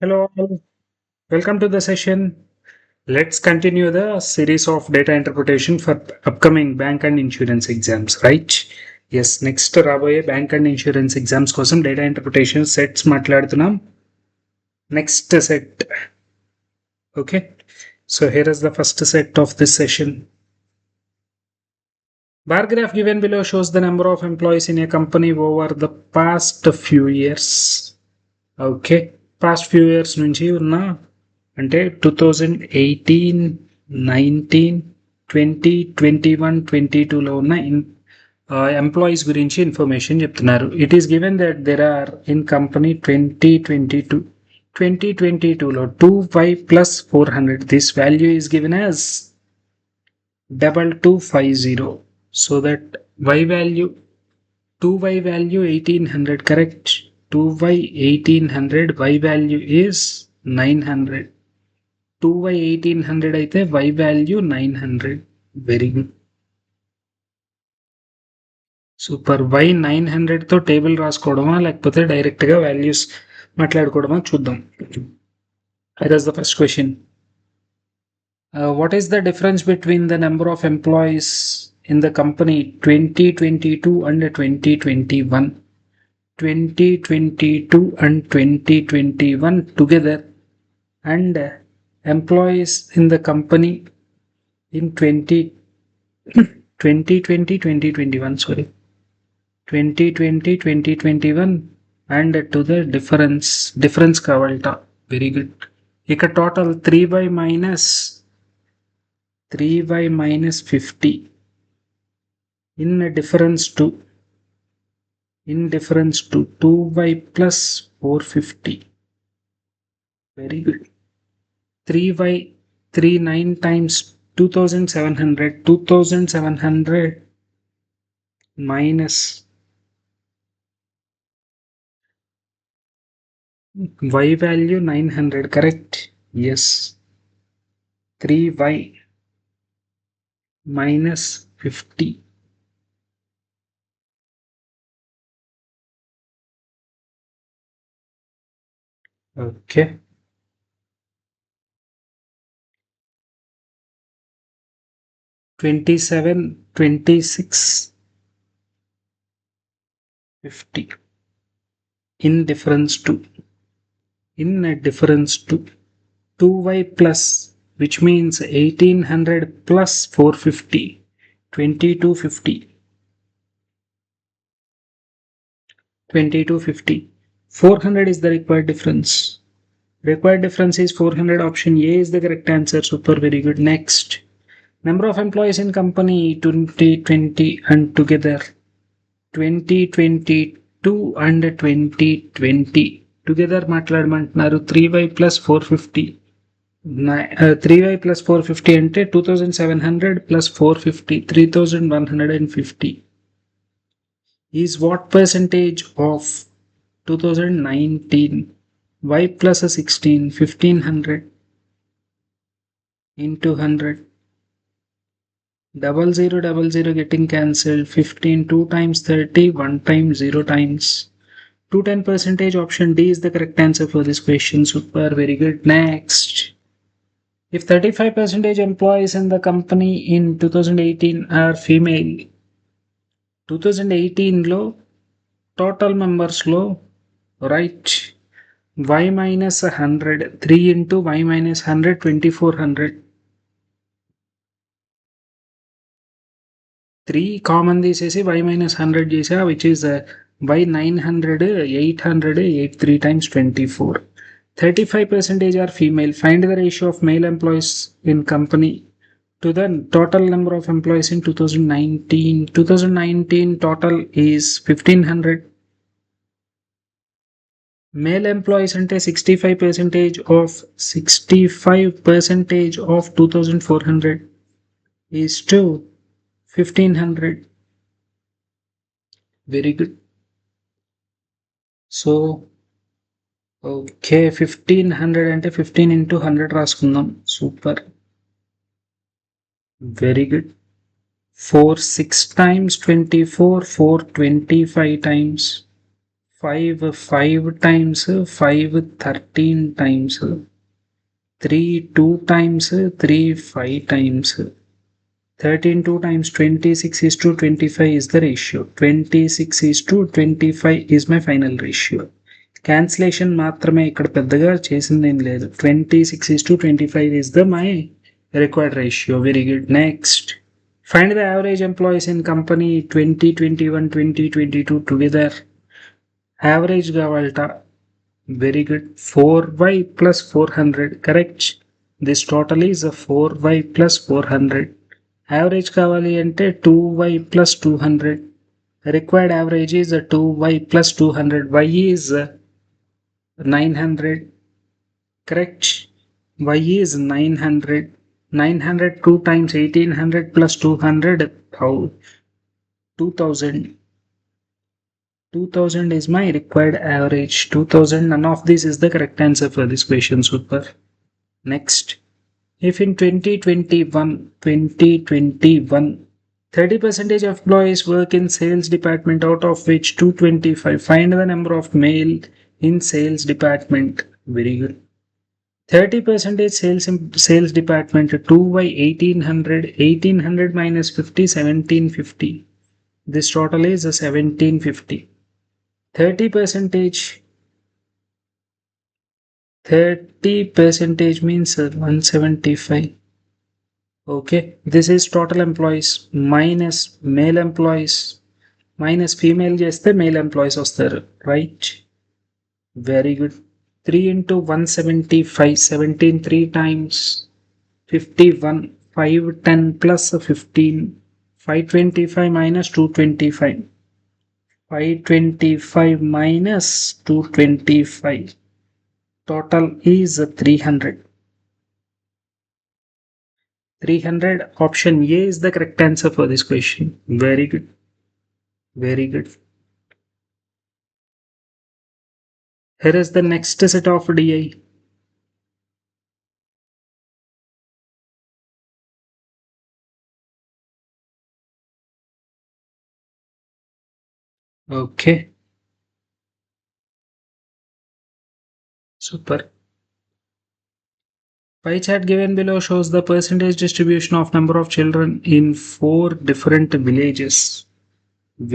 Hello, all. Welcome to the session. Let's continue the series of data interpretation for upcoming bank and insurance exams, right? Yes, next రాబోయే bank and insurance exams కోసం data interpretation sets మాట్లాడుతున్నాం. Next set. Okay, so here is the first set of this session. Bar graph given below shows the number of employees in a company over the past few years. Okay, past few years నుంచి ఉన్న అంటే 2018, 19, 20, 21, 22లో ఉన్న employees గురించి information చెప్తున్నారు. It is given that there are in company 2022లో 2y plus 400. This value is given as 2250. So that y value 2y value 1800, correct? 2y 1800, y value is 900. 2y 1800 అయితే y value 900. Very good, super. y 900 తో table రాసుకోవడమా లేకపోతే direct గా values మాట్లాడుకోవడమా చూద్దాం. Here is the first question. What is the difference between the number of employees in the company 2022 and 2021? 2022 and 2021 together, and employees in the company in 2020 2021, sorry, 2020 2021, and to the difference కావాలట. Very good. ఇక total 3y minus 50 in difference to 2y plus 450. Very good. 3y 39 times 2700 minus y value 900, correct? Yes. 3y minus 50. Okay. 27, 26, 50 in difference to 2y plus, which means 1800 plus 450, 2250. 2250. 400 is the required difference. Required difference is 400. Option A is the correct answer. Super, very good. Next, number of employees in company 2020 and together 2022 and 2020 together మాట్లాడమంటున్నారు. 3y plus 450. 3y plus 450 అంటే 2700 plus 450, 3150 is what percentage of 2019? Y plus a 16, 1500 into 100. 0000 getting cancelled. 15, 2 times 30, 1 time 0 times. 210%. Option D is the correct answer for this question. Super, very good. Next, if 35% employees in the company in 2018 are female, 2018లో total membersలో write y minus 100, 3 into y minus 100, 2400. 3 common తీసేసి y minus 100 చేసా, which is y 900, 800, 3 times 24. 35% are female. Find the ratio of male employees in company to the total number of employees in 2019. 2019 total is 1500. Male employees ante 65% of 2400 is to 1500. Very good. So okay, 1500 ante 15 into 100 రాసుకుందాం. Super, very good. 4 6 times 24, 4 25 times 5 times 5 13 times 3 2 times 3 5 times 13 2 times 26 is to 25 is the ratio. 26 is to 25 is my final ratio. Cancellation మాత్రమే ఇక్కడ పెద్దగా చేసిందేం లేదు. 26 is to 25 is the my required ratio. Very good. Next. Find the average employees in company 2021 2022 together. Average కావాలట. Very good. 4y plus 400. Correct. This total is a 4y plus 400. Average కావాలి అంటే 2y plus 200. Required average is a 2y plus 200. Y is 900. Correct. Y is 900. 900 2 times 1800 plus 200 2000. 2000 is my required average. 2000. None of this is the correct answer for this question. Super. Next. If in 2021 30% of employees work in sales department, out of which 225, find the number of male in sales department. Very good. 30% sales department, 2y 1800. 1800 minus 50 1750. This total is 1750. 30% means 175. Okay, this is total employees minus male employees minus female చేస్తే male employees వస్తారు, right? Very good. 3 into 175, 17 3 times 51, 5 10 plus 15, 525 minus 225, 525 minus 225, total is 300. 300. Option A is the correct answer for this question. Very good. Very good. Here is the next set of DI. Okay. Super. Pie chart given below shows the percentage distribution of number of children in 4 different villages.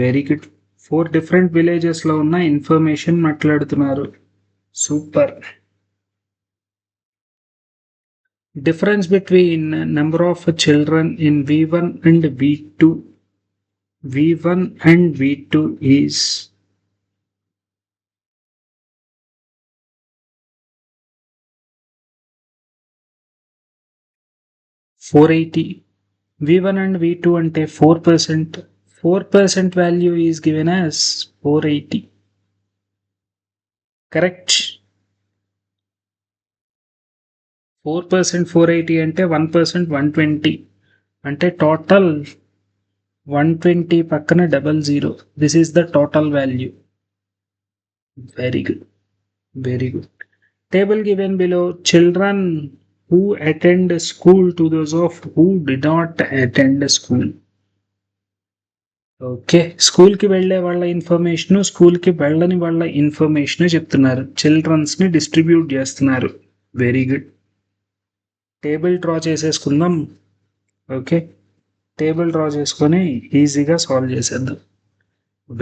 Very good. 4 different villages లో ఉన్న information మాట్లాడుతున్నారు. Super. Difference between number of children in V1 and V2. V1 and V2 is 480. V1 and V2 ante 4%. 4% value is given as 480. Correct. 4% 480 ante 1% 120. Ante total 120 pakkana 00. This is the total value. Very good. Very good. Table given below. Children who attend school to those of who did not attend school. Okay, స్కూల్కి వెళ్ళే వాళ్ళ information, స్కూల్కి వెళ్ళని వాళ్ళ information చెప్తున్నారు. చిల్డ్రన్స్ని distribute చేస్తున్నారు. Very good. Table draw చేసేసుకుందాం. ఓకే, టేబుల్ డ్రా చేసుకొని ఈజీగా సాల్వ్ చేసేద్దాం.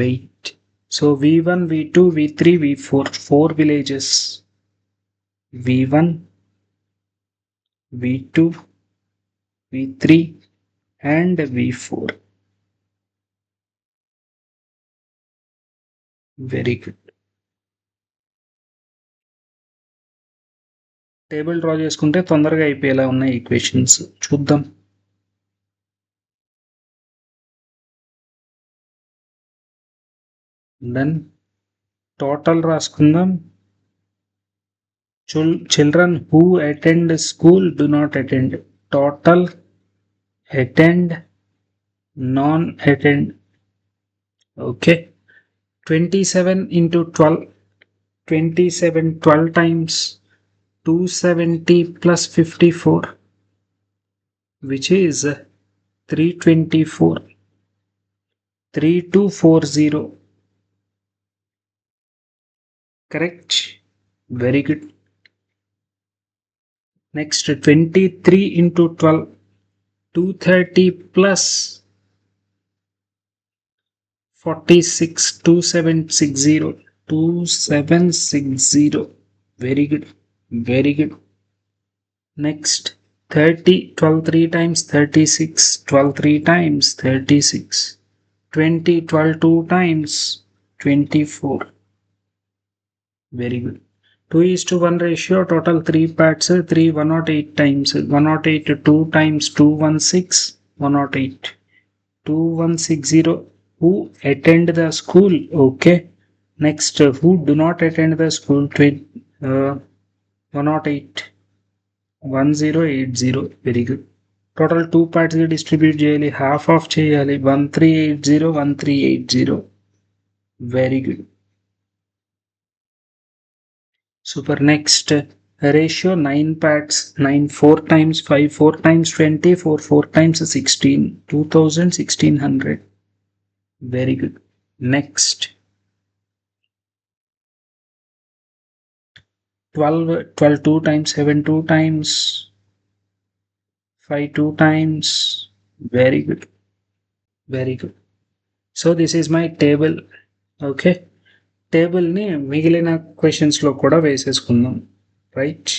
Wait. So V1 V2 V3 V4 4 villages. V1 V2 V3 and V4. Very good. Table draw చేసుకుంటే తొందరగా అయిపోయేలా ఉన్నాయి ఈక్వేషన్స్. చూద్దాం. డన్. టోటల్ రాసుకుందాం. Children who attend school do not attend. Total attend, non-attend. Okay. 27 into 12. 27 12 times 270 plus 54, which is 324. 3240. Correct. Very good. Next, 23 into 12, 230 plus 46, 2760, 2760. Very good. Very good. Next, 30, 12 three times 36, 12 three times 36, 20, 12 two times 24. Very good. 2:1 ratio, total 3 parts, 3 108 times, 108 2 times 216, 108, 2160. Who attend the school? Okay. Next, who do not attend the school? 108, 1080. Very good. Total 2 parts distribute చేయాలి, half of చేయాలి, 1380, 1380. Very good. Super. Next, ratio 9 parts, 9 4 times 5 4 times 20, 4 4 times 16, 2000, 1600. Very good. Next, 12 12 2 times 7 2 times 5 2 times. Very good. Very good. So this is my table. Okay. టేబుల్ని మిగిలిన క్వశ్చన్స్లో కూడా వేసేసుకుందాం. Right.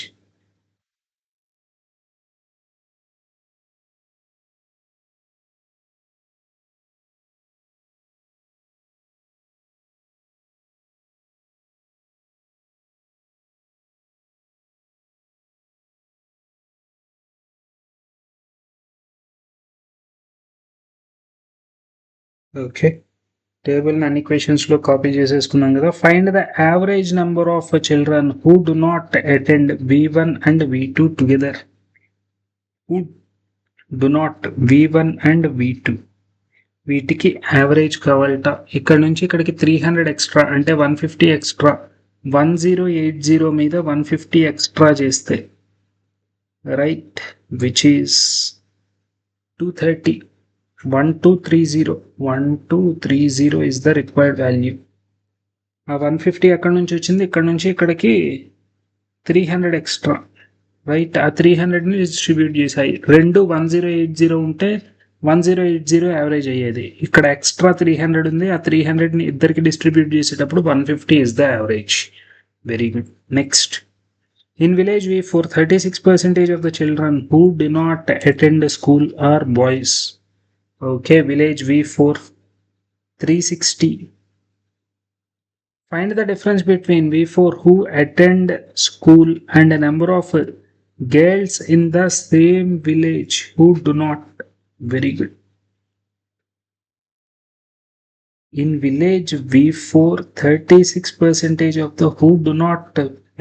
Okay. టేబుల్ని అన్ని క్వశ్చన్స్లో copy చేసేసుకున్నాం కదా. Find the average number of children who do not attend V1 and V2 together. Who do not V1 and V2, వీటికి average కావాలట. ఇక్కడ నుంచి ఇక్కడికి 300 ఎక్స్ట్రా అంటే 150 ఎక్స్ట్రా, 1080 మీద 150 ఎక్స్ట్రా చేస్తే right, which is 230. 1230, 1230 is the required value. ఆ 150 ఎక్కడి నుంచి వచ్చింది, ఇక్కడ నుంచి ఇక్కడికి 300 ఎక్స్ట్రా. రైట్. ఆ 300ని డిస్ట్రిబ్యూట్ చేసాయి. రెండు 1080 ఉంటే 1080 యావరేజ్ అయ్యేది. ఇక్కడ ఎక్స్ట్రా 300 ఉంది. ఆ 300ని ఇద్దరికి డిస్ట్రిబ్యూట్ చేసేటప్పుడు 150 is the average. Very good. Next, in village V4, 36% of the children who do not attend school are boys. Okay, village V4, 360. Find the difference between V4 who attend school and a number of girls in the same village who do not. Very good. In village V4, 36% of the who do not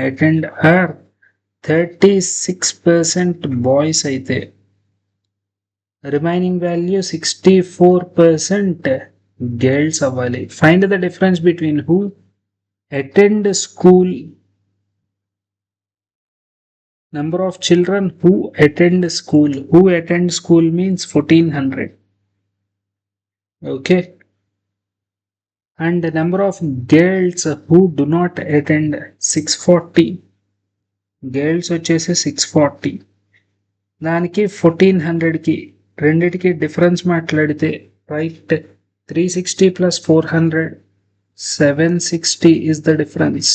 attend are 36% boys అయితే remaining value 64% girls అవ్వాలి. Find the difference between who attend school, number of children who attend school. Who attend school means 1400. Okay. And number of girls who do not attend 640. Girls వచ్చేసి 640. దానికి 1400కి రెండిటికి difference మాట్లాడితే right, 360 plus 400, 760 is the difference.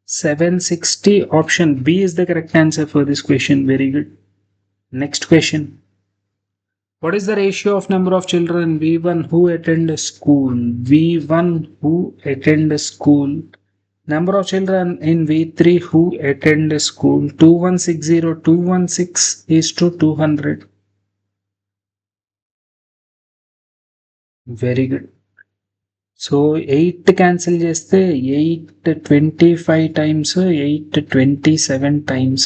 760. Option B is the correct answer for this question. Very good. Next question. What is the ratio of number of children V1 who attend school? V1 who attend school. Number of children in V3 who attend school. 2160, 216 is to 200. Very good. So 8 cancel చేస్తే 825 times, 827 times.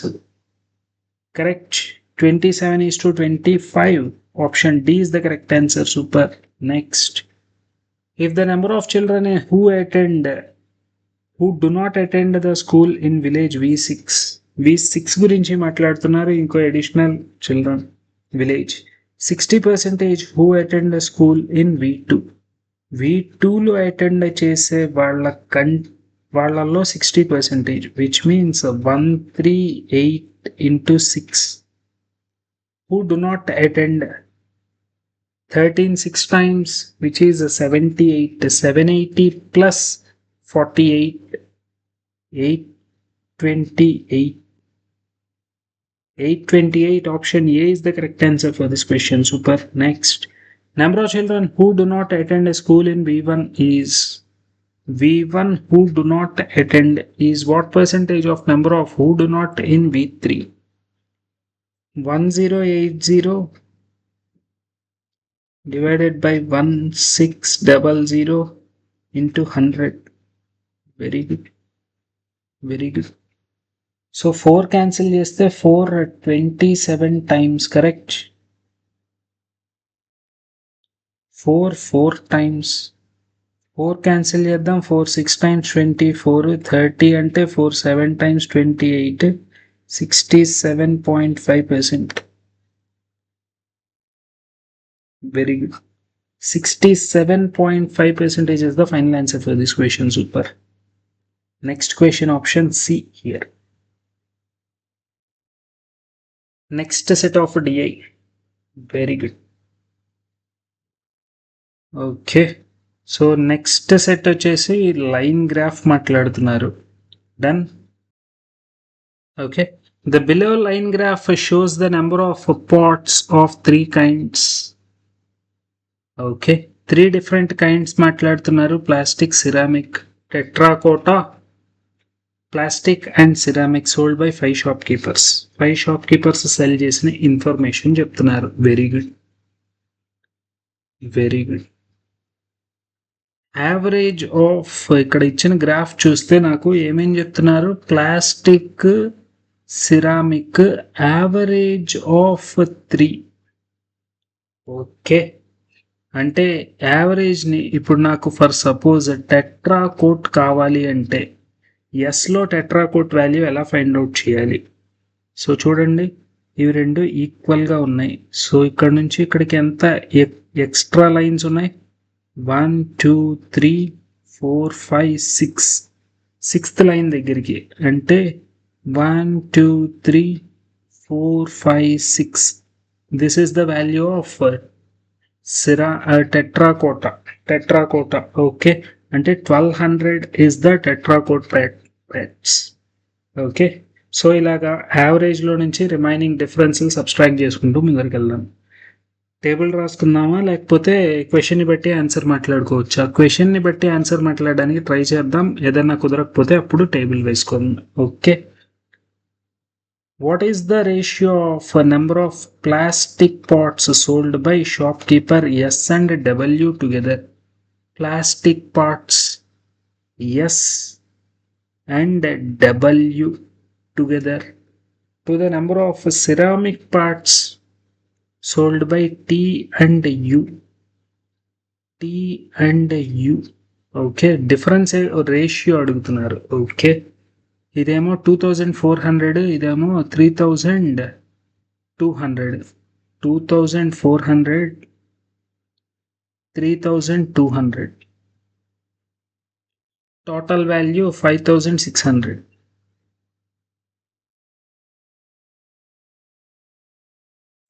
Correct. 27 is to 25. Option D is the correct answer. Super. Next. If the number of children who do not attend the school in village V6 గురించి మాట్లాడుతున్నారు. ఇంకో additional children village 60% who attend the school in V2. V2లో attend చేసే వాళ్ళల్లో 60%, which means 138 into 6. Who do not attend? 13 6 times, which is 78. 780 plus 48, 828. 828, option A is the correct answer for this question. Super. Next, number of children who do not attend a school in V1 is V1 who do not attend is what percentage of number of who do not in V3? 1080 divided by 1600 into 100. Very good. Very good. So 4 cancel cheste 427 times, correct? 4 times. 4 cancel చేద్దాం. 4 6 times 24, 30 అంటే 4 7 times 28, 67.5%. Very good. 67.5% is the final answer for this question. Super. Next question, option C here. Next set of DI. Very good. Okay. So next set వచ్చేసి line graph మాట్లాడుతున్నారు. Done. Okay. The below line graph shows the number of pots of 3 kinds. Okay, 3 different kinds మాట్లాడుతున్నారు. Plastic, ceramic, terracotta, plastic and ceramic sold by 5 shopkeepers. 5 shopkeepers sell చేసిన information చెప్తున్నారు. Very good. Very good. Average of ఇక్కడ ఇచ్చిన గ్రాఫ్ చూస్తే నాకు ఏమేం చెప్తున్నారు? Plastic, ceramic average of 3. Okay, అంటే యావరేజ్ని ఇప్పుడు నాకు ఫర్ సపోజ్ టెట్రాకోట్ కావాలి అంటే ఎస్లో టెట్రాకోట్ వాల్యూ ఎలా ఫైండ్ అవుట్ చేయాలి? సో చూడండి, ఇవి రెండు ఈక్వల్గా ఉన్నాయి. సో ఇక్కడ నుంచి ఇక్కడికి ఎంత ఎక్స్ట్రా లైన్స్ ఉన్నాయి? 1 2 3 4 5 6. 6th లైన్ దగ్గరికి అంటే 1 2 3 4 5 6. This is the value of terracotta. Okay, అంటే 1200 is the terracotta pots. Okay, so ఇలాగా యావరేజ్లో నుంచి రిమైనింగ్ డిఫరెన్స్ సబ్స్ట్రాక్ట్ చేసుకుంటూ ముందరికి వెళ్దాం. టేబుల్ రాసుకుందామా లేకపోతే క్వశ్చన్ని బట్టి ఆన్సర్ మాట్లాడుకోవచ్చా? క్వశ్చన్ని బట్టి ఆన్సర్ మాట్లాడడానికి ట్రై చేద్దాం. ఏదైనా కుదరకపోతే అప్పుడు టేబుల్ వేసుకుందాం. Okay. What is the ratio of number of plastic pots sold by shopkeeper S and W together? Plastic pots S and W together to the number of ceramic parts sold by T and U. Okay, difference ratio అడుగుతున్నారు. Okay, ఇదేమో 2400, ఇదేమో 3200. 2400, 3200. Total value 5600.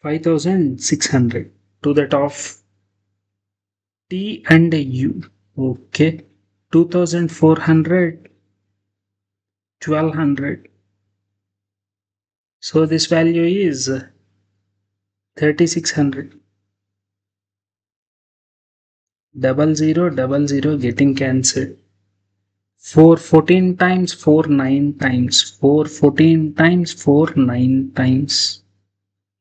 5600 to that of T and U. Okay, 2400, 1200. So this value is 3600. 0000 getting cancelled. 4 14 times, 4 9 times, 4 14 times, 4 9 times.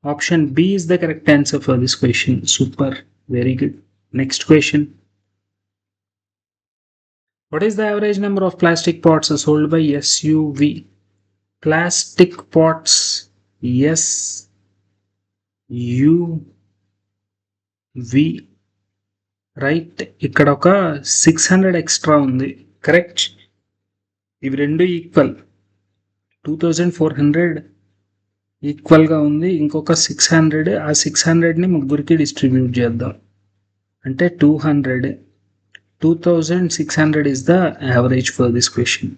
Option B is the correct answer for this question. Super. Very good. Next question. What is the average number of plastic pots sold by SUV? Plastic pots SUV. Right. ఇక్కడ ఒక 600 extra ఉంది. Correct. ఇవి రెండు equal. 2400 ఈక్వల్గా ఉంది. ఇంకొక 600. ఆ 600ని ముగ్గురికి డిస్ట్రిబ్యూట్ చేద్దాం. అంటే 200. 2600 is the average for this question.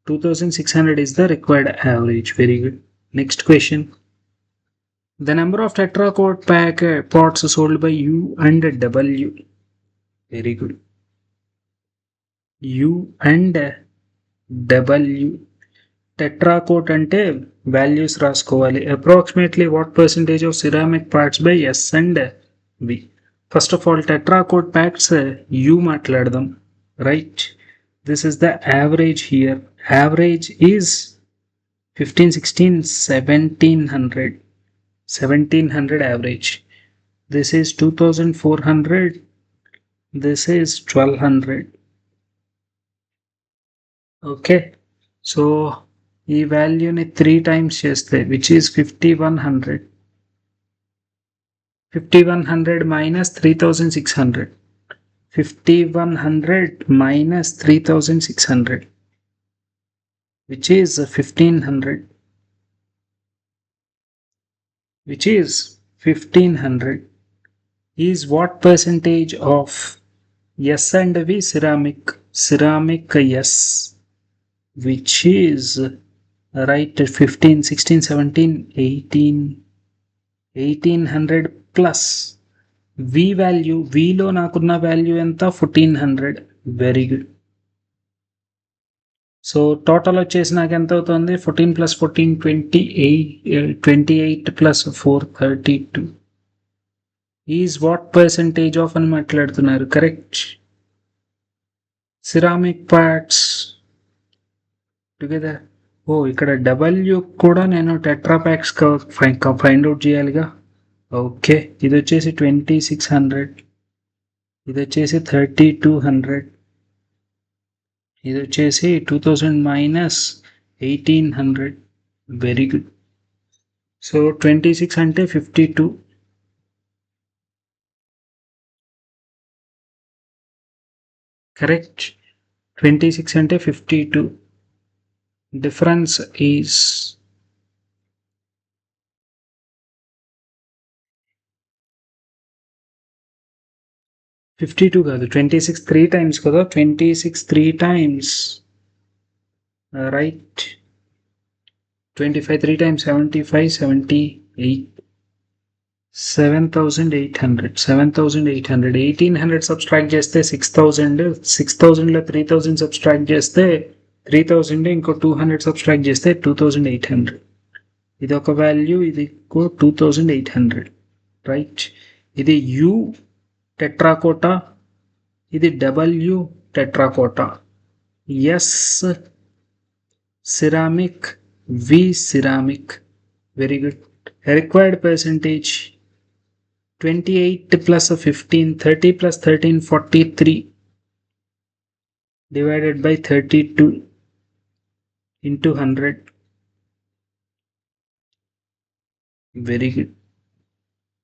2600 is the required average. Very good. Next question. The number of tetraquart pots sold by U and W. Very good. U and W. Tetraquart ante values రాసుకోవాలి. Approximately what percentage of ceramic parts by S and V? First of all, tetraquart packs U మాట్లాడదాం. Right? This is the average here. Average is 15, 16, 1700. 1700 average. This is 2400. This is 1200. Okay. So ఈ వాల్యూని 3 times చేస్తే which is 5100. 5100 minus 3600. 5100 minus 3600, which is 1500. Which is 1500 is what percentage of S and V ceramic? Ceramic S, which is right 15, 16, 17, 18, 1800 plus V value. V లో నాకున్న value ఎంత? 1400. Very good. So total వచ్చేసి నాకు ఎంత అవుతుంది? 14 plus 14 28. 28 plus 4 32 is what percentage of అని మాట్లాడుతున్నారు. Correct. Ceramic parts together. ఓ ఇక్కడ డబ్ల్యూ కూడా నేను టెట్రాప్యాక్స్ ఫైండ్ అవుట్ చేయాలిగా. ఓకే, ఇది వచ్చేసి 2600, ఇది వచ్చేసి 3200, ఇది వచ్చేసి 2000 మైనస్ 1800. Very good. సో 26 అంటే 52. కరెక్ట్. 26 అంటే 52. డిఫరెన్స్ ఈజ్ 52 కాదు, 26 3 times కదా. 26 3 times, రైట్. 25 3 times 75, 78, 7800. 7800. 1800 సబ్స్ట్రాక్ట్ చేస్తే 6000. 6000లో 3000 సబ్స్ట్రాక్ట్ చేస్తే 3000. ఇంకో 200 సబ్స్ట్రాక్ట్ చేస్తే 2800. ఇది ఒక వాల్యూ, ఇది ఇంకో 2800. రైట్. ఇది యు టెట్రాకోటా, ఇది W terracotta. S ceramic, V ceramic. Very good. Required percentage 28 plus 15, 30 plus 13, 43 divided by 32 into 100. Very good.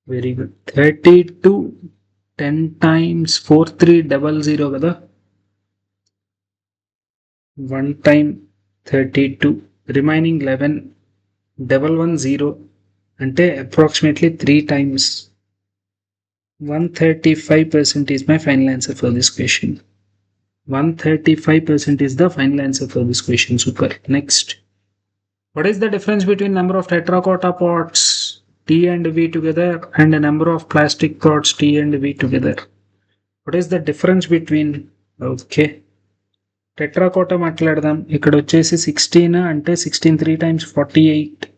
Very good. 32 10 times 4300 kada. 1 time 32, remaining 11, 110 ante approximately 3 times. 135% is my final answer for this question. 135% is the final answer for this question. Super. Next. What is the difference between number of terracotta pots T and V together and the number of plastic pots T and V together? What is the difference between? Okay. Terracotta మాట్లాడదాం. ఇక్కడ వచ్చేసి 16 అంటే 16 3 times 48.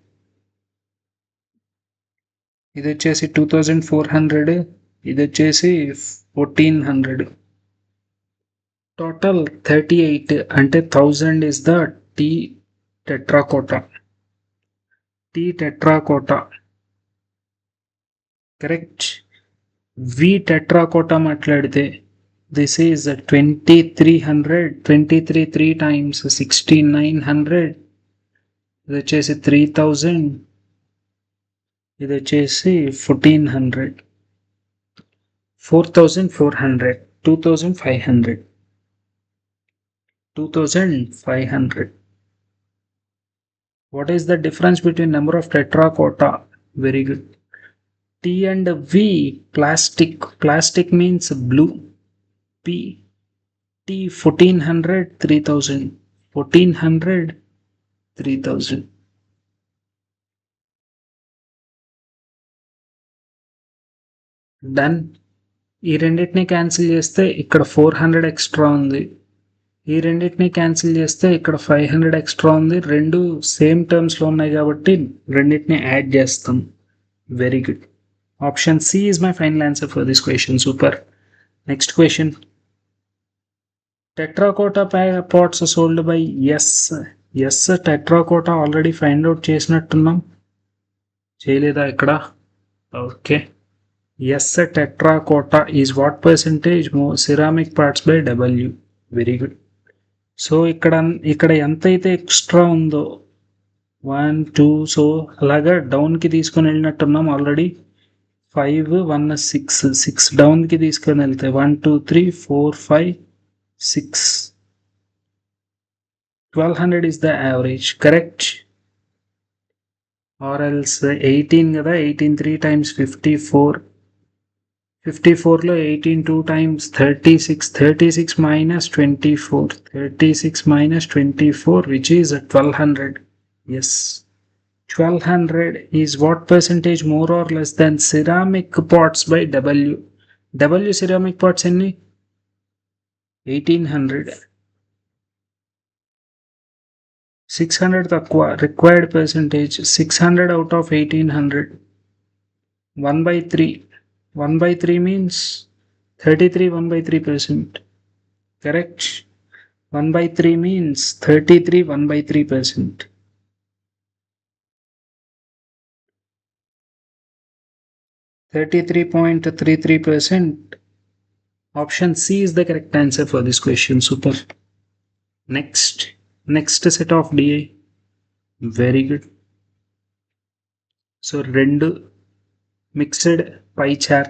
ఇది వచ్చేసి 2400, ఇది వచ్చేసి 1400. Total 38 అంటే 1000 is the T tetracotta. T tetracotta. Correct. V tetracotta మాట్లాడితే this is 2300. 23 3 times 6900. ఇది వచ్చేసి 3000, ఇది వచ్చేసి 1400. 4400. 2500. 2500. What is the difference between number of tetracotta? Very good. T and V plastic. Plastic means blue. P 1400, 3000. 1400, 3000. Done. ఈ రెండింటిని cancel చేస్తే ఇక్కడ 400 extra ఉంది. ఈ రెండింటిని క్యాన్సిల్ చేస్తే ఇక్కడ 500 ఎక్స్ట్రా ఉంది. రెండు సేమ్ టర్మ్స్లో ఉన్నాయి కాబట్టి రెండింటిని యాడ్ చేస్తాం. Very good. Option C is my final answer for this question. Super. Next question. Terracotta pots sold by S terracotta already find out చేసినట్టున్నాం. చేయలేదా ఇక్కడ? Okay. S terracotta is what percentage ceramic parts by W. Very good. So ఇక్కడ ఎంతైతే extra ఉందో 1 2 so అలాగా డౌన్కి తీసుకొని వెళ్ళినట్టున్నాం already. 5 1 6 డౌన్కి తీసుకొని వెళ్తే 1 2 3 4 5 6 1200 is the average. Correct? Or else 18 కదా, 18 3 times 54. 54 లో 18 2 times 36 minus 24. 36 minus 24 which is 1200. Yes. 1200 is what percentage more or less than ceramic pots by W? W ceramic pots ఎన్ని? 1800. 600 తక్కువ. Required percentage 600 out of 1800. 1 by 3. 1 by 3 means 33 1 by 3%. Correct? 1 by 3 means 33 1 by 3%. 33.33%. Option C is the correct answer for this question. Super. Next set of DA. Very good. So rendu mixed pie chart.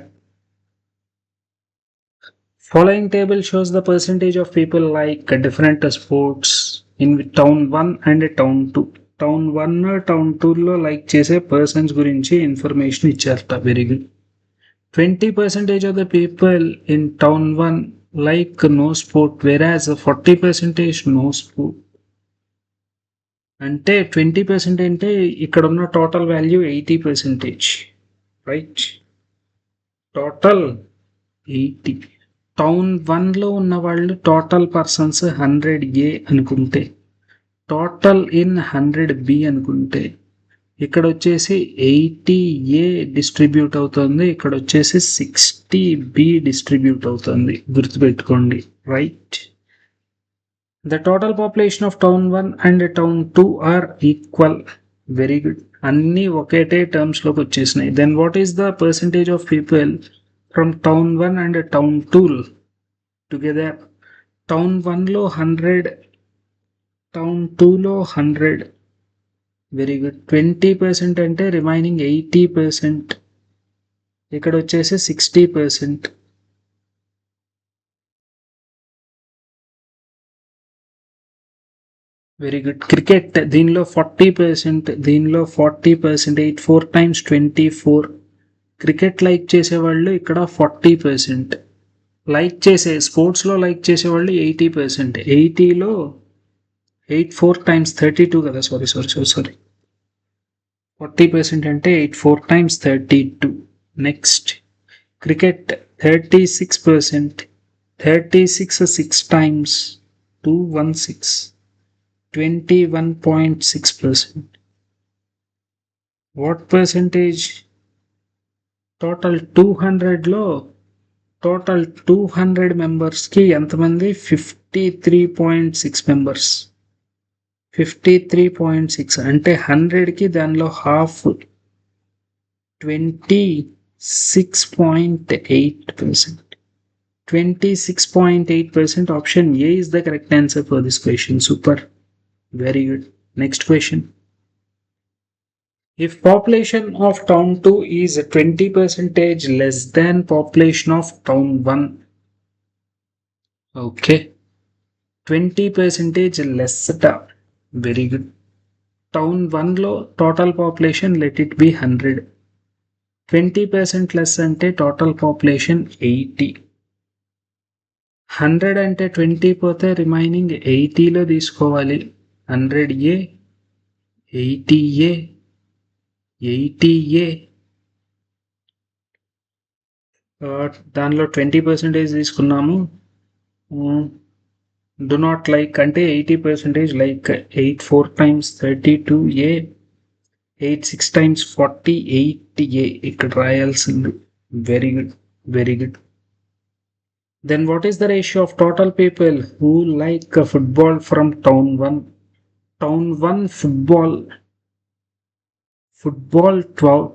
Following table shows the percentage of people like different sports in town 1 and town 2. Town 1 town 2 లో like చేసే persons గురించి information ఇచ్చారట. Very good. 20% of the people in town 1 like no sport, whereas 40% no sport. అంటే 20% అంటే ఇక్కడ ఉన్న total value 80%. Right? Total 80. Town 1లో ఉన్న వాళ్ళు టోటల్ పర్సన్స్ 100A అనుకుంటే, టోటల్ ఇన్ 100B అనుకుంటే, ఇక్కడ వచ్చేసి 80A డిస్ట్రిబ్యూట్ అవుతుంది, ఇక్కడ వచ్చేసి 60B డిస్ట్రిబ్యూట్ అవుతుంది. గుర్తుపెట్టుకోండి. Right? The total population of town 1 and town 2 are equal. Very good. అన్నీ ఒకేటే టర్మ్స్ లోకి వచ్చేసినాయి. Then what is the percentage of people from town 1 and town 2 together? Town 1 లో 100, town 2 లో 100. Very good. 20% అంటే remaining 80%. ఇక్కడ వచ్చేసి 60%. Very good. క్రికెట్ దీనిలో 40%, దీనిలో 40%. 8 4 times 24. క్రికెట్ లైక్ చేసేవాళ్ళు ఇక్కడ 40%. లైక్ చేసే స్పోర్ట్స్లో లైక్ చేసేవాళ్ళు 80%. 80లో 8 4 times 32 కదా, సారీ 40% అంటే 8 4 times 32. Next cricket 36%. 36 6 times 216. 21.6%. What percentage? Total 200లో టోటల్ 200 మెంబర్స్కి ఎంతమంది? 53.6 మెంబర్స్. 53.6 అంటే 100కి దానిలో half 26.8%. 26.8%. Option A is the correct answer for this question. Super. Very good. Next question. If population of town 2 is 20% less than population of town 1. Okay. 20% less. Very good. Town 1 లో total population let it be 100. 20% less అంటే total population 80. 100 అంటే 20 పోతే remaining 80లో తీసుకోవాలి. 100A, 80A, 80A, దానిలో 20% తీసుకున్నాము. do not like అంటే 80% like 8 4 times 32A, 8 6 times 48A ఇక్కడ రాయాల్సింది. Very good, very good. Then what is the ratio of total people who like football from town 1? Town 1 football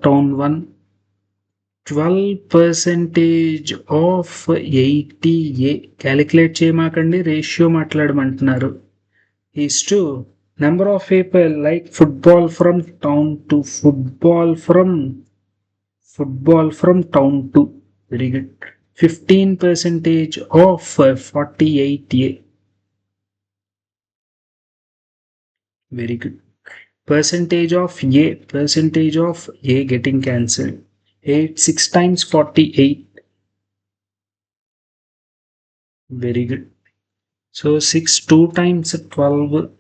town 1 12% of 80A. Calculate చేయమాకండి, ratio మాట్లాడమంటున్నారు. Is to number of people like football from town 2. football from town 2. Very good. 15% of 48A. Very good. Percentage of A getting cancelled. 8 6 times 48. Very good. So 6 2 times 12,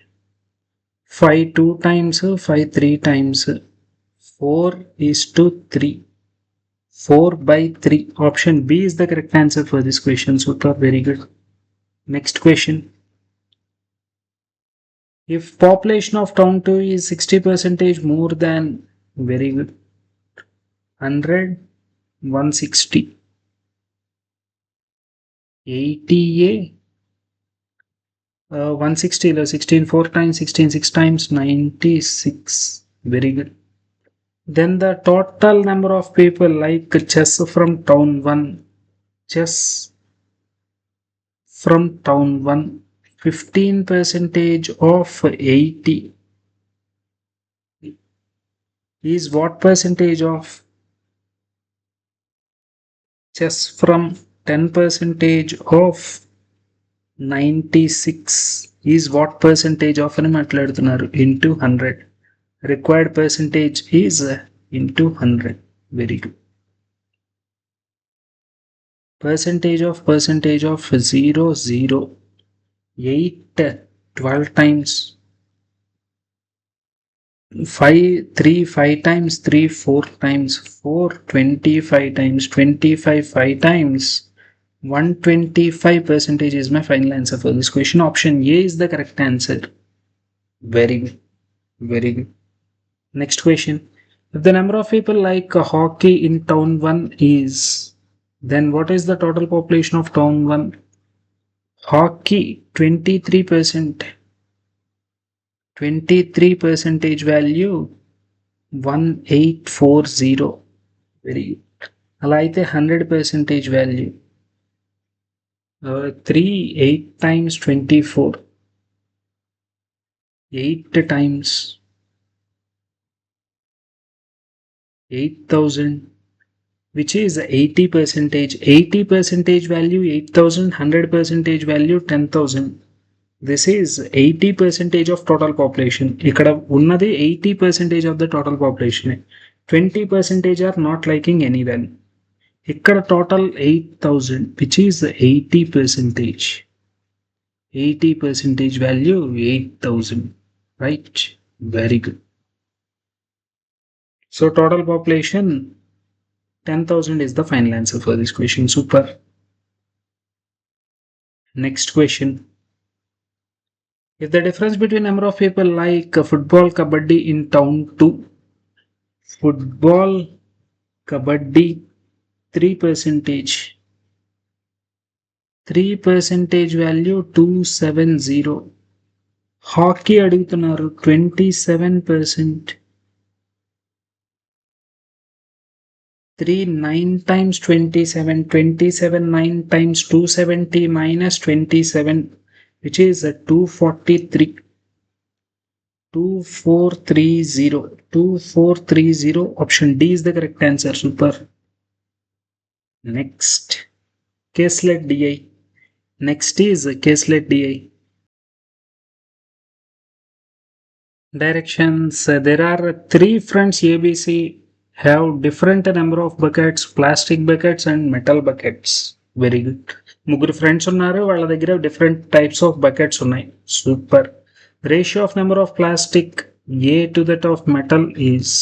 5 2 times 5 3 times 4 is to 3. 4 by 3. Option B is the correct answer for this question. Super, very good. Next question. If population of town 2 is 60% more than, very good, 100, 160, 80A, 160 16 4 times 16 6 times 96. Very good. Then the total number of people like chess from town 1. Chess from town 1. 15% of 80 is what percentage of? Chess from 10% of 96 is what percentage of అని మాట్లాడుతున్నారు? into 100. Required percentage is into 100. Very good. Percentage of 0 0. 8 12 times 5 3 5 times 3 4 times 4 25 times 25 5 times 125% is my final answer for this question. Option A is the correct answer. Very good, very good. Next question. If the number of people like hockey in town 1 is, then what is the total population of town 1? Hockey 23%. 23% value 1840. Very good. అలా అయితే 100% value 3 8 times 24, 8 times 8000, which is 80%. 80% value 8000, 100% value 10,000. This is 80% of total population. ఇక్కడ ఉన్నది 80% of the total population. 20% are not liking anyone. ఇక్కడ total 8000, which is 80%. 80% value 8000. Right? Very good. So total population 10,000 is the final answer for this question. Super. Next question. If the difference between number of people like football kabaddi in town 2, football kabaddi 3%, 3% value 270. hockey అడుగుతున్నారు 27%. 3 9 times 27, 27 9 times 270 minus 27, which is 243. 2430. 2430. Option D is the correct answer. Super. Next, caselet DI. Next is caselet DI. Directions. There are 3 fronts ABC have different number of buckets, plastic buckets and metal buckets. Very good. ముగ్గురు friends ఉన్నారు, వాళ్ళ దగ్గర different types of buckets ఉన్నాయి. Super. Ratio of number of plastic A to that of metal is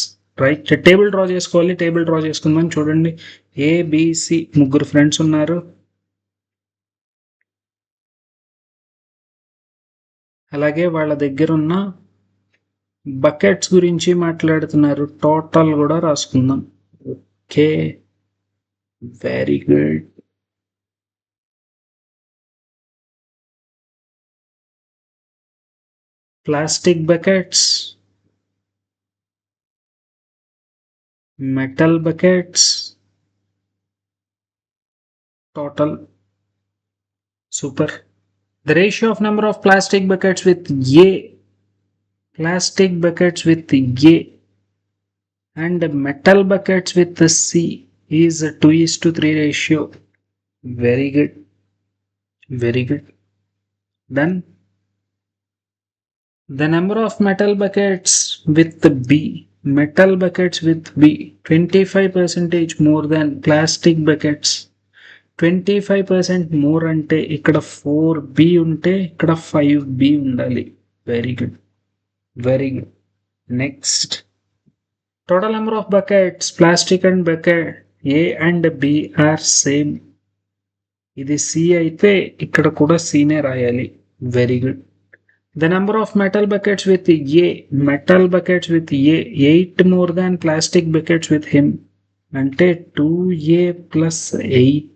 right. Table draw చేసుకోవాలి. Table draw చేసుకుందాం. చూడండి, ABC ముగ్గురు friends ఉన్నారు. అలాగే వాళ్ళ దగ్గర ఉన్న బకెట్స్ గురించి మాట్లాడుతున్నారు. టోటల్ కూడా రాసుకుందాం. Okay, very good. Plastic buckets, metal buckets, total. Super. The ratio of number of plastic buckets with A and metal buckets with the C is a 2:3 ratio. Very good. Very good. Done. The number of metal buckets with the B. Metal buckets with B 25% more than plastic buckets. 25% more అంటే ఇక్కడ 4B ఉంటే ఇక్కడ 5B ఉండాలి. Very good, very good. Next, total number of buckets plastic and bucket A and B are same. ఇది C అయితే ఇక్కడ కూడా సినే రాయాలి. Very good. The number of metal buckets with A, metal buckets with A 8 more than plastic buckets with him అంటే 2A plus 8.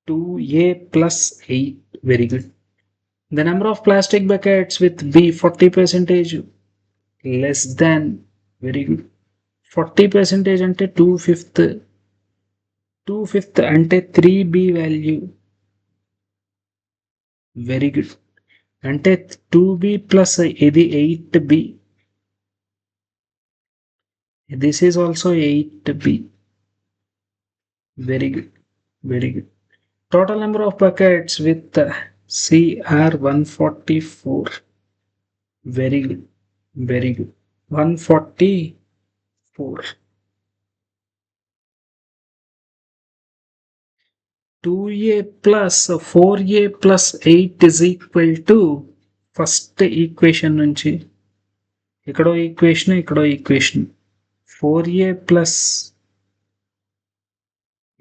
2A plus 8. Very good. The number of plastic buckets with B 40% less than. Very good. 40% అంటే 2/5. 2/5 అంటే 3B value. Very good. అంటే 2B plus ఇది 8B. This is also 8B. Very good. Very good. Total number of buckets with C are 144. Very good. Very good. 144. 2A plus 4A plus 8 is equal to first equation నుంచి ఇక్కడో equation 4A plus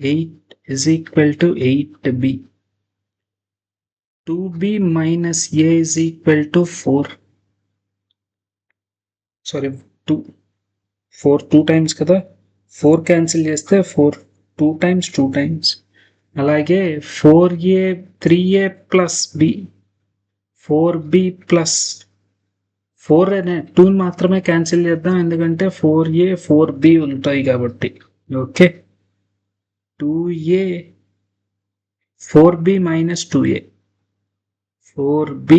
8 is equal to 8B. 2B minus A is equal to 4. Sorry, 2. 4 2 times కదా, 4 cancel చేస్తే 4 2 times. అలాగే 4A 3A plus B 4B plus 4 అనే 2 మాత్రమే cancel చేద్దాం, ఎందుకంటే 4A 4B ఉంటాయి కాబట్టి. Okay, 2A 4B minus 2A. 4B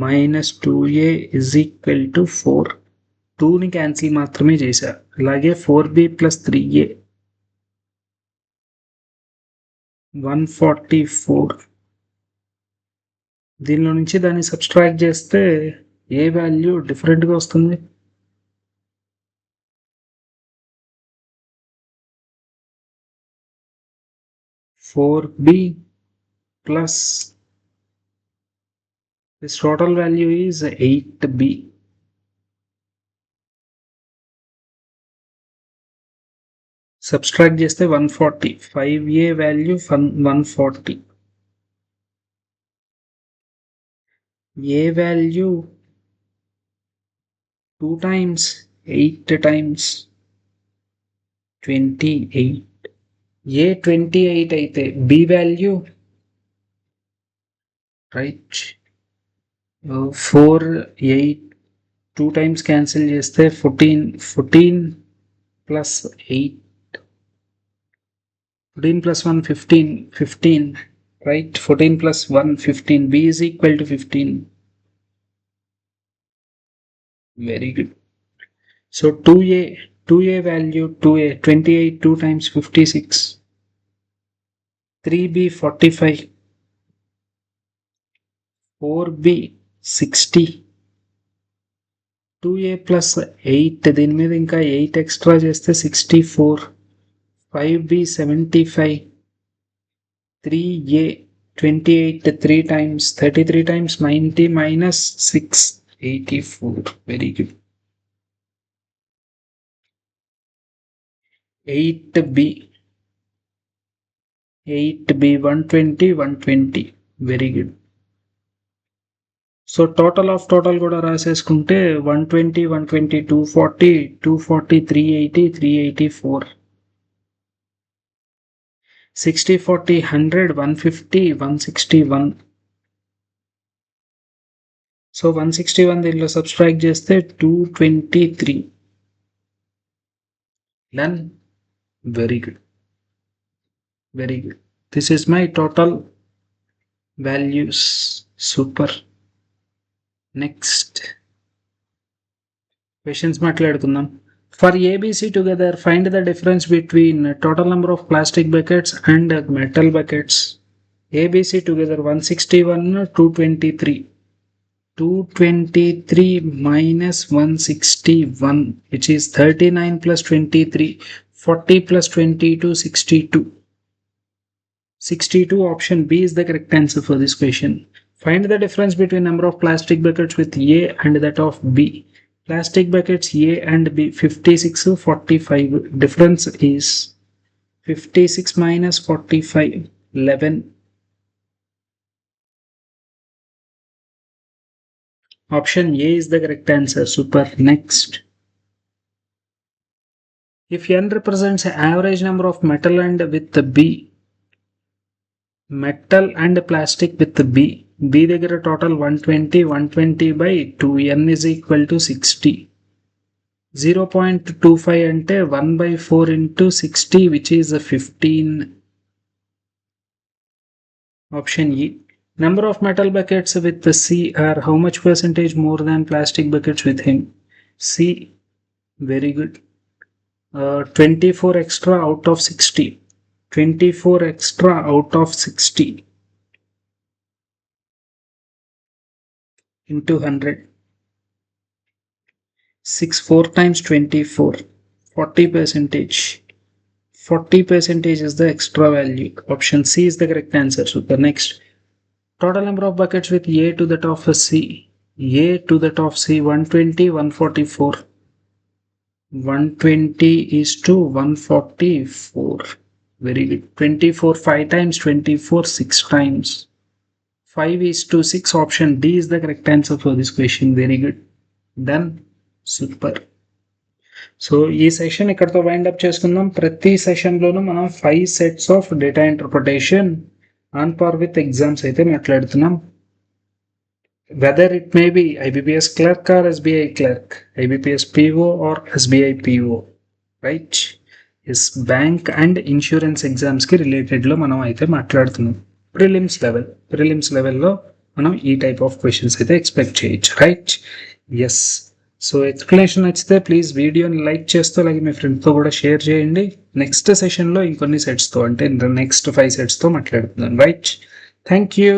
minus 2A is equal to 4. 2ని క్యాన్సిల్ మాత్రమే చేశా. అలాగే 4B plus 3A 144. దీనిలో నుంచి దాన్ని సబ్స్ట్రాక్ట్ చేస్తే ఏ వాల్యూ డిఫరెంట్గా వస్తుంది? (4B plus) this total value is 8B. Subtract చేస్తే 140. 5A value 140. A value 2 times 8 times 28. A 28 అయితే B value right 4 8 2 times cancel చేస్తే 14 plus 8 14 plus 1 15 right. 14 plus 1 15. B is equal to 15. Very good. So 2A value 2A 28 2 times 56. 3B 45. 4B 60. 2A plus 8 దీని మీద ఇంకా 8 extra చేస్తే 64. 5B 75. 3a 28 3 times 33 times 90 minus 684. Very good. 8b 120. Very good. So total కూడా రాసేసుకుంటే 120 240 380 384 60 40 100 150 161. So 161 దీనిలో subtract చేస్తే 223. Done. Very good. This is my total values. Super. Next questions మాట్లాడుకుందాం. For ABC together find the difference between total number of plastic buckets and metal buckets. ABC together 161 223 minus 161, which is 39 plus 23, 40 plus 22, 62. 62 option B is the correct answer for this question. Find the difference between number of plastic buckets with A and that of B. Plastic buckets A and B 56 45. Difference is 56 minus 45 11. Option A is the correct answer. Super. Next. If n represents the average number of metal and with the B, metal and plastic with the B దగ్గర total 120 by 2, n is equal to 60. 0.25 అంటే 1 by 4 into 60, which is 15. Option E. Number of metal buckets with the C are how much percentage more than plastic buckets with him? C. Very good. 24 extra out of 60. 24 extra out of 60 into 100. 6 4 times 24. 40 percentage. 40 percentage is the extra value. Option C is the correct answer. Super. Next. Total number of buckets with A to that of C. A to that of C 120 144. 120 is to 144. Very good. 24 5 times 24 6 times. 5 is to 6. Option D is the correct answer for this question. Very good. Done. Super. So ఈ session ఇక్కడతో wind up చేసుకుందాం. ప్రతి సెషన్లోనూ మనం 5 sets of data interpretation on par with exams అయితే మాట్లాడుతున్నాం. Whether it may be IBPS clerk or SBI clerk, IBPS PO or SBI PO, right? Yes, bank and insurance ఎగ్జామ్స్కి రిలేటెడ్లో మనం అయితే మాట్లాడుతున్నాం. ప్రిలిమ్స్ లెవెల్లో మనం ఈ టైప్ ఆఫ్ క్వశ్చన్స్ అయితే ఎక్స్పెక్ట్ చేయొచ్చు, రైట్? ఎస్. సో ఎక్స్ప్లెనేషన్ నచ్చితే ప్లీజ్ వీడియోని లైక్ చేస్తూ అలాగే మీ ఫ్రెండ్స్తో కూడా షేర్ చేయండి. నెక్స్ట్ సెషన్లో ఇంకొన్ని సెట్స్తో అంటే నెక్స్ట్ 5 setsతో మాట్లాడుతున్నాను, రైట్? Thank you.